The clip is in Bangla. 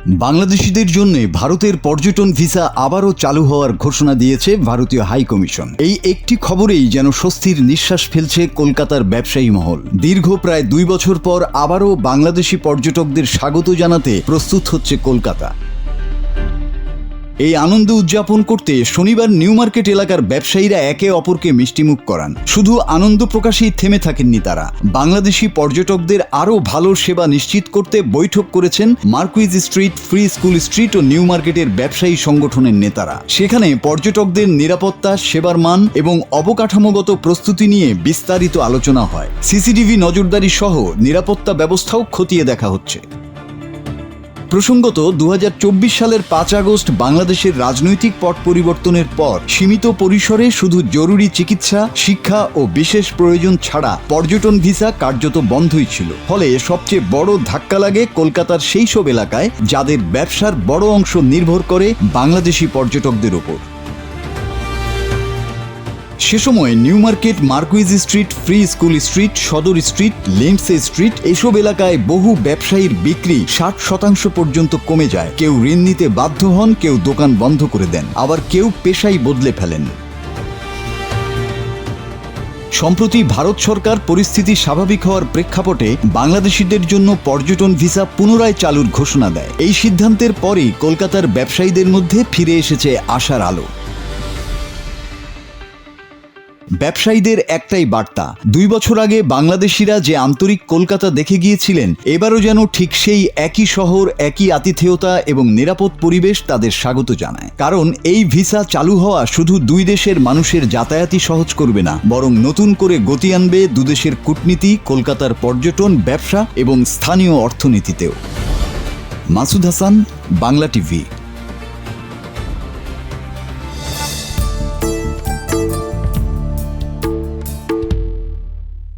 বাংলাদেশিদের জন্য ভারতের পর্যটন ভিসা আবারও চালু হওয়ার ঘোষণা দিয়েছে ভারতীয় হাই কমিশন। এই একটি খবরেই যেন স্বস্তির নিঃশ্বাস ফেলছে কলকাতার ব্যবসায়ী মহল। দীর্ঘ প্রায় 2 বছর পর আবারও বাংলাদেশি পর্যটকদের স্বাগত জানাতে প্রস্তুত হচ্ছে কলকাতা। এই আনন্দ উদযাপন করতে শনিবার নিউ মার্কেট এলাকার ব্যবসায়ীরা একে অপরকে মিষ্টিমুখ করান। শুধু আনন্দ প্রকাশেই থেমে থাকেননি তারা, বাংলাদেশি পর্যটকদের আরও ভালো সেবা নিশ্চিত করতে বৈঠক করেছেন marquis street, free school street ও নিউ মার্কেটের ব্যবসায়ী সংগঠনের নেতারা। সেখানে পর্যটকদের নিরাপত্তা, সেবার মান এবং অবকাঠামোগত প্রস্তুতি নিয়ে বিস্তারিত আলোচনা হয়। সিসিটিভি নজরদারি সহ নিরাপত্তা ব্যবস্থাও খতিয়ে দেখা হচ্ছে। প্রসঙ্গত 2024 সালের 5 আগস্ট বাংলাদেশের রাজনৈতিক পট পরিবর্তনের পর সীমিত পরিসরে শুধু জরুরি চিকিৎসা, শিক্ষা ও বিশেষ প্রয়োজন ছাড়া পর্যটন ভিসা কার্যত বন্ধই ছিল। ফলে সবচেয়ে বড় ধাক্কা লাগে কলকাতার সেই সব এলাকায় যাদের ব্যবসার বড় অংশ নির্ভর করে বাংলাদেশি পর্যটকদের উপর। সে সময় new market, Marquis street, free school street, সদর স্ট্রিট, লিন্ডসে স্ট্রিট এসব এলাকায় বহু ব্যবসায়ীর বিক্রি 60% পর্যন্ত কমে যায়। কেউ ঋণ নিতে বাধ্য হন, কেউ দোকান বন্ধ করে দেন, আবার কেউ পেশাই বদলে ফেলেন। সম্প্রতি ভারত সরকার পরিস্থিতি স্বাভাবিক হওয়ার প্রেক্ষাপটে বাংলাদেশিদের জন্য পর্যটন ভিসা পুনরায় চালুর ঘোষণা দেয়। এই সিদ্ধান্তের পরেই কলকাতার ব্যবসায়ীদের মধ্যে ফিরে এসেছে আশার আলো। ব্যবসায়ীদের একটাই বার্তা, 2 বছর আগে বাংলাদেশিরা যে আন্তরিক কলকাতা দেখে গিয়েছিলেন, এবারও যেন ঠিক সেই একই শহর, একই আতিথেয়তা এবং নিরাপদ পরিবেশ তাদের স্বাগত জানায়। কারণ এই ভিসা চালু হওয়া শুধু 2 দেশের মানুষের যাতায়াতই সহজ করবে না, বরং নতুন করে গতি আনবে 2 দেশের কূটনীতি, কলকাতার পর্যটন, ব্যবসা এবং স্থানীয় অর্থনীতিতেও। মাসুদ হাসান, বাংলা টিভি।